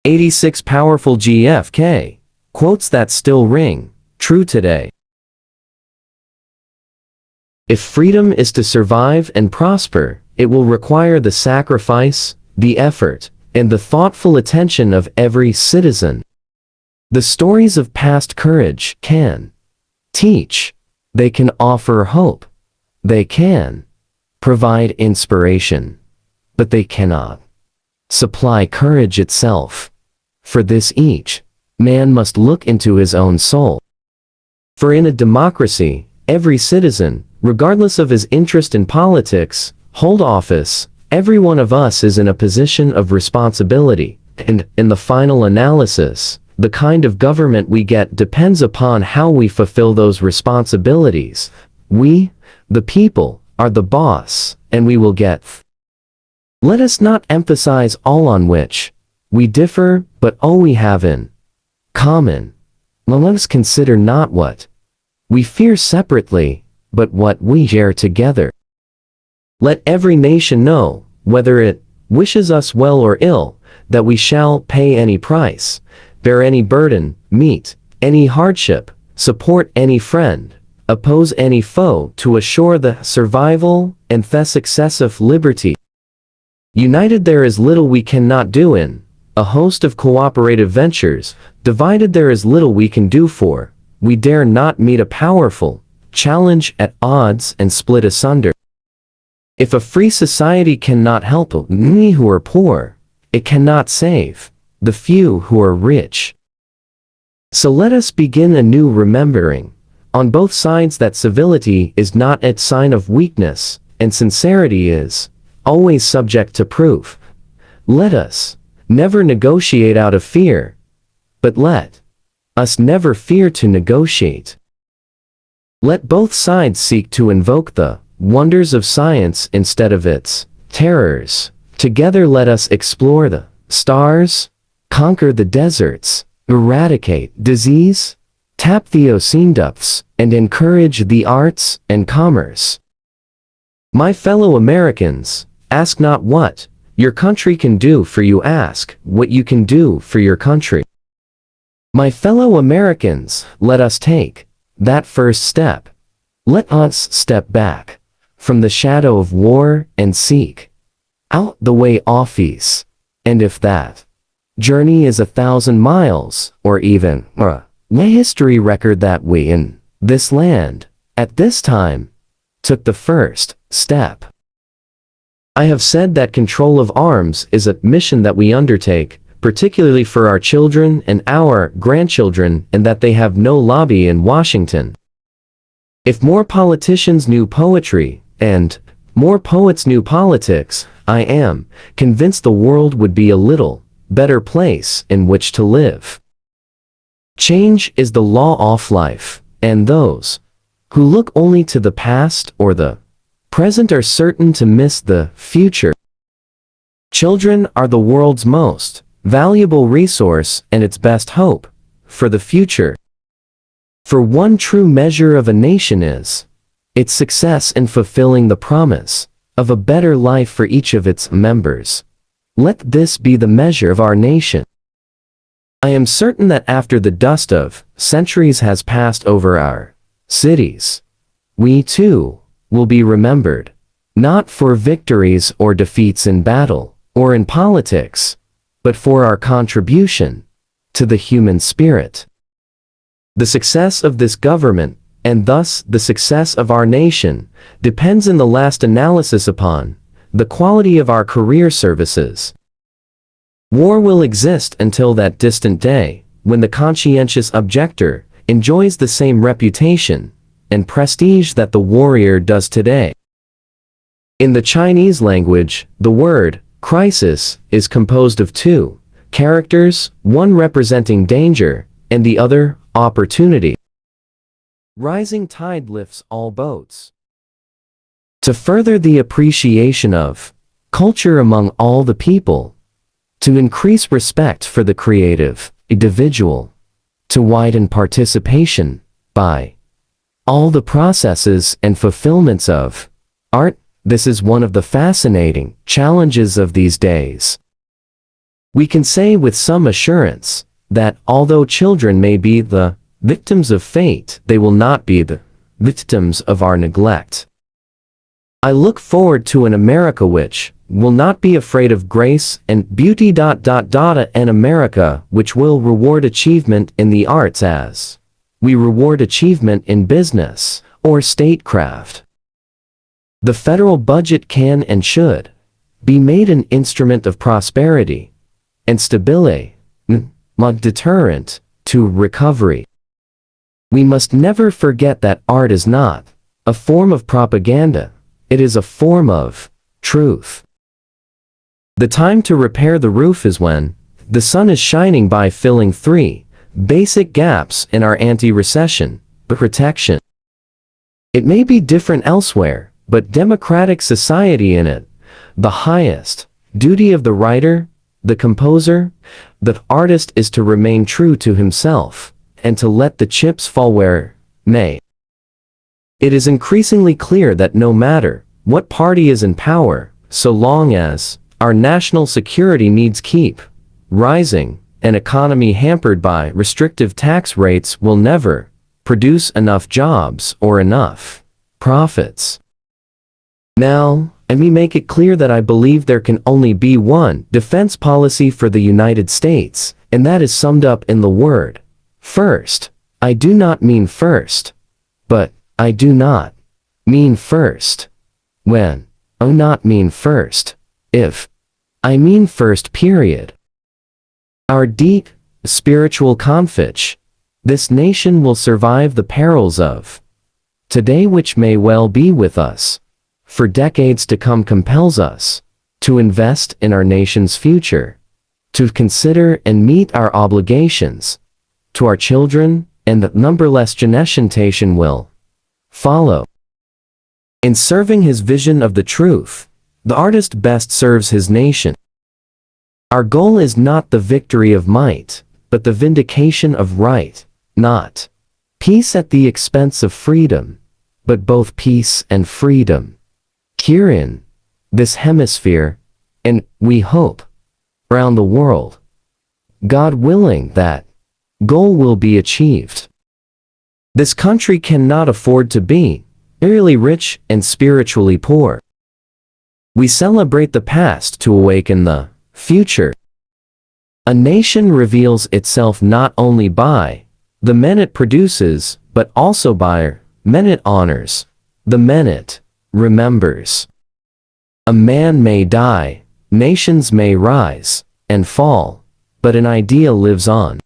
86 powerful GFK quotes that still ring true today. If freedom is to survive and prosper, it will require the sacrifice, the effort, and the thoughtful attention of every citizen. The stories of past courage can teach, they can offer hope, they can provide inspiration, but they cannot supply courage itself. For this each man must look into his own soul. For in a democracy, every citizen, regardless of his interest in politics, hold office, every one of us is in a position of responsibility, and, in the final analysis, the kind of government we get depends upon how we fulfill those responsibilities. We, the people, are the boss, and we will get. Let us not emphasize all on which we differ, but all we have in common. Let us consider not what we fear separately, but what we share together. Let every nation know, whether it wishes us well or ill, that we shall pay any price, bear any burden, meet any hardship, support any friend, oppose any foe to assure the survival and the success of liberty. United there is little we cannot do in a host of cooperative ventures, divided there is little we can do, for we dare not meet a powerful challenge at odds and split asunder. If a free society cannot help many who are poor, it cannot save the few who are rich. So let us begin anew, remembering on both sides that civility is not a sign of weakness, and sincerity is always subject to proof. Let us never negotiate out of fear, but let us never fear to negotiate. Let both sides seek to invoke the wonders of science instead of its terrors. Together let us explore the stars, conquer the deserts, eradicate disease, tap the ocean depths, and encourage the arts and commerce. My fellow Americans, ask not what your country can do for you, ask what you can do for your country. My fellow Americans, let us take that first step. Let us step back from the shadow of war and seek out the way of peace. And if that journey is 1,000 miles, or even a history record that we in this land, at this time, took the first step. I have said that control of arms is a mission that we undertake, particularly for our children and our grandchildren, and that they have no lobby in Washington. If more politicians knew poetry, and more poets knew politics, I am convinced the world would be a little better place in which to live. Change is the law of life, and those who look only to the past or the present are certain to miss the future. Children are the world's most valuable resource and its best hope for the future. For one true measure of a nation is its success in fulfilling the promise of a better life for each of its members. Let this be the measure of our nation. I am certain that after the dust of centuries has passed over our cities, we too will be remembered, not for victories or defeats in battle or in politics, but for our contribution to the human spirit. The success of this government, and thus the success of our nation, depends in the last analysis upon the quality of our career services. War will exist until that distant day, when the conscientious objector enjoys the same reputation and prestige that the warrior does today. In the Chinese language, the word crisis is composed of two characters, one representing danger, and the other opportunity. Rising tide lifts all boats. To further the appreciation of culture among all the people, to increase respect for the creative individual, to widen participation by all the processes and fulfillments of art, this is one of the fascinating challenges of these days. We can say with some assurance that although children may be the victims of fate, they will not be the victims of our neglect. I look forward to an America which will not be afraid of grace and beauty. An America which will reward achievement in the arts as we reward achievement in business or statecraft. The federal budget can and should be made an instrument of prosperity and stability, a deterrent to recovery. We must never forget that art is not a form of propaganda, it is a form of truth. The time to repair the roof is when the sun is shining, by filling three basic gaps in our anti-recession protection. It may be different elsewhere, but democratic society in it, the highest duty of the writer, the composer, the artist is to remain true to himself, and to let the chips fall where may. It is increasingly clear that no matter what party is in power, so long as our national security needs keep rising, an economy hampered by restrictive tax rates will never produce enough jobs or enough profits. Now, let me make it clear that I believe there can only be one defense policy for the United States, and that is summed up in the word first. I do not mean first, but I do not mean first when I not mean first if I mean first, period. Our deep spiritual confidence, this nation will survive the perils of today, which may well be with us for decades to come, compels us to invest in our nation's future, to consider and meet our obligations to our children, and that numberless generation will follow. In serving his vision of the truth, the artist best serves his nation. Our goal is not the victory of might, but the vindication of right, not peace at the expense of freedom, but both peace and freedom here in this hemisphere, and we hope around the world. God willing, that goal will be achieved. This country cannot afford to be merely rich and spiritually poor. We celebrate the past to awaken the future. A nation reveals itself not only by the men it produces, but also by men it honors, the men it remembers. A man may die, nations may rise and fall, but an idea lives on.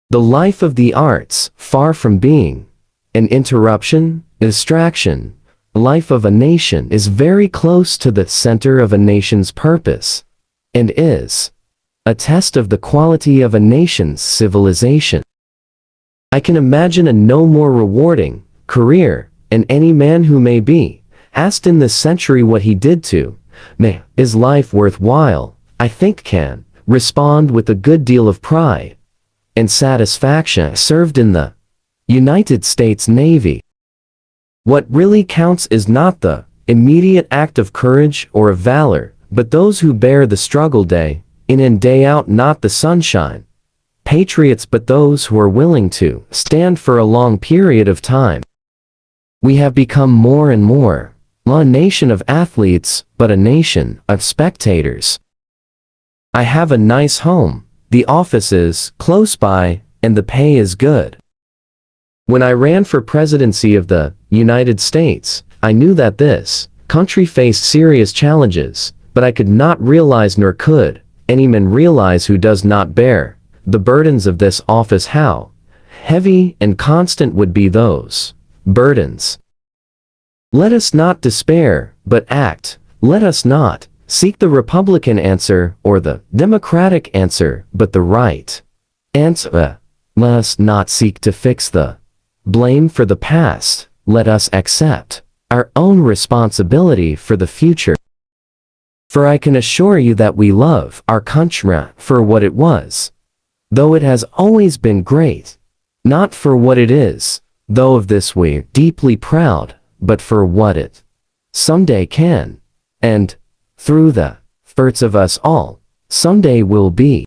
The life of the arts, far from being an interruption, distraction, life of a nation is very close to the center of a nation's purpose, and is a test of the quality of a nation's civilization. I can imagine a no more rewarding career, and any man who may be asked in this century what he did to make his life worthwhile, I think can respond with a good deal of pride and satisfaction. Served in the United States Navy. What really counts is not the immediate act of courage or of valor, but those who bear the struggle day in and day out, not the sunshine patriots, but those who are willing to stand for a long period of time. We have become more and more a nation of athletes, but a nation of spectators. I have a nice home, the office is close by, and the pay is good. When I ran for presidency of the United States, I knew that this country faced serious challenges, but I could not realize, nor could any man realize who does not bear the burdens of this office, how heavy and constant would be those burdens. Let us not despair, but act. Let us not seek the Republican answer or the Democratic answer, but the right answer. Let us not seek to fix the blame for the past. Let us accept our own responsibility for the future. For I can assure you that we love our country for what it was, though it has always been great, not for what it is, though of this we're deeply proud, but for what it someday can, and, through the efforts of us all, someday will be.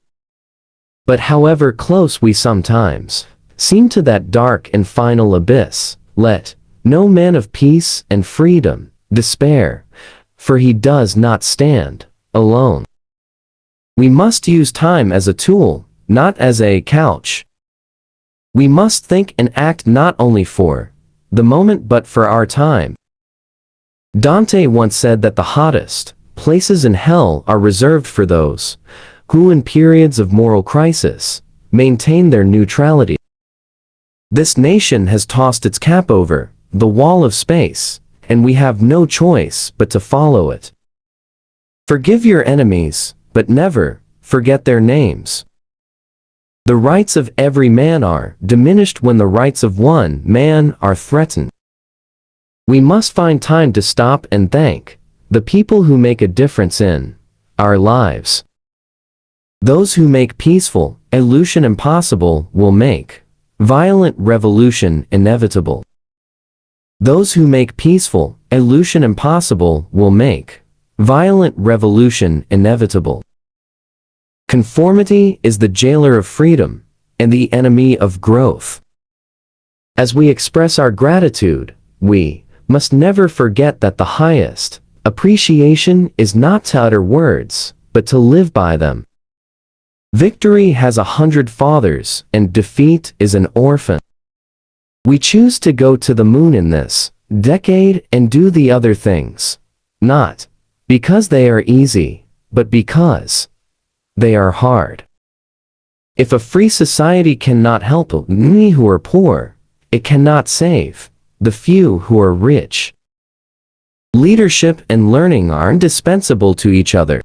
But however close we sometimes seem to that dark and final abyss, let no man of peace and freedom despair, for he does not stand alone. We must use time as a tool, not as a couch. We must think and act not only for the moment but for our time. Dante once said that the hottest places in hell are reserved for those who in periods of moral crisis maintain their neutrality. This nation has tossed its cap over the wall of space, and we have no choice but to follow it. Forgive your enemies, but never forget their names. The rights of every man are diminished when the rights of one man are threatened. We must find time to stop and thank the people who make a difference in our lives. Those who make peaceful illusion impossible will make violent revolution inevitable. Those who make peaceful illusion impossible will make violent revolution inevitable. Conformity is the jailer of freedom and the enemy of growth. As we express our gratitude, we must never forget that the highest appreciation is not to utter words, but to live by them. Victory has 100 fathers, and defeat is an orphan. We choose to go to the moon in this decade and do the other things, not because they are easy, but because they are hard. If a free society cannot help many who are poor, it cannot save the few who are rich. Leadership and learning are indispensable to each other.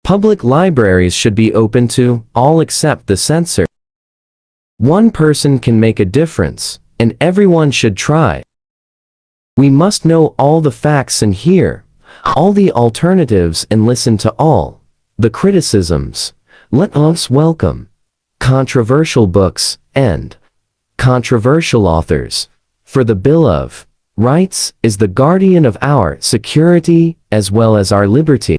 Public libraries should be open to all except the censor. One person can make a difference, and everyone should try. We must know all the facts and hear all the alternatives and listen to all the criticisms. Let us welcome controversial books and controversial authors, for the Bill of Rights is the guardian of our security as well as our liberty.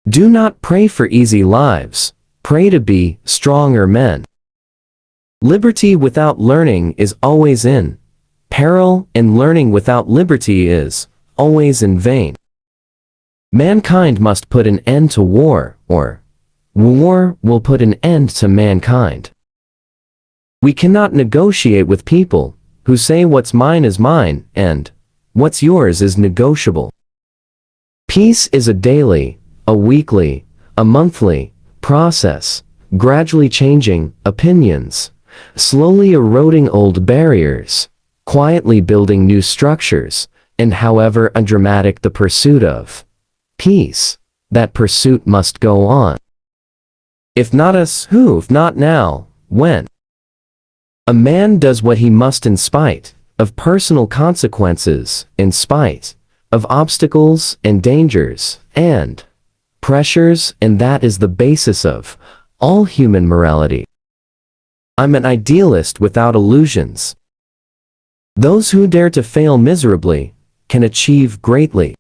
Do not pray for easy lives, pray to be stronger men. Liberty without learning is always in peril, and learning without liberty is always in vain. Mankind must put an end to war, or war will put an end to mankind. We cannot negotiate with people who say what's mine is mine, and what's yours is negotiable. Peace is a daily, a weekly, a monthly process, gradually changing opinions, slowly eroding old barriers, quietly building new structures, and however undramatic the pursuit of peace, that pursuit must go on. If not us, who? If not now, when? A man does what he must in spite of personal consequences, in spite of obstacles and dangers and pressures, and that is the basis of all human morality. I'm an idealist without illusions. Those who dare to fail miserably can achieve greatly.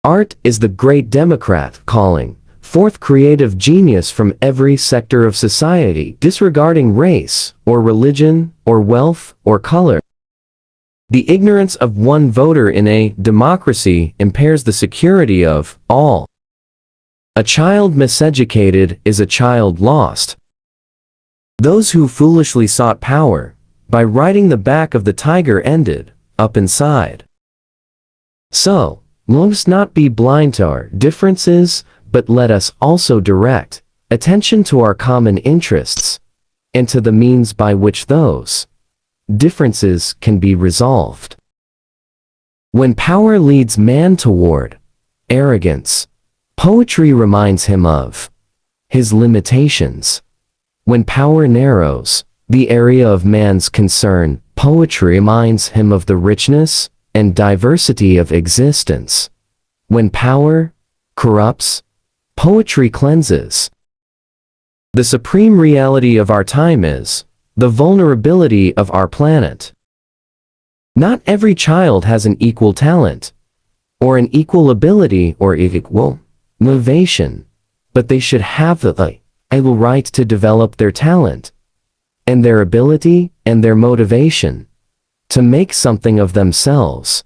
Art is the great democrat, calling forth creative genius from every sector of society, disregarding race, or religion, or wealth, or color. The ignorance of one voter in a democracy impairs the security of all. A child miseducated is a child lost. Those who foolishly sought power by riding the back of the tiger ended up inside. So, let us not be blind to our differences, but let us also direct attention to our common interests, and to the means by which those differences can be resolved. When power leads man toward arrogance, poetry reminds him of his limitations. When power narrows the area of man's concern, poetry reminds him of the richness and diversity of existence. When power corrupts, poetry cleanses. The supreme reality of our time is the vulnerability of our planet. Not every child has an equal talent, or an equal ability, or equal motivation but they should have the able right to develop their talent, and their ability, and their motivation, to make something of themselves.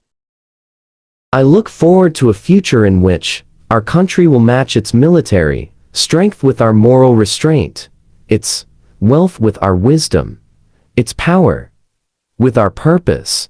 I look forward to a future in which our country will match its military strength with our moral restraint, its wealth with our wisdom, its power with our purpose,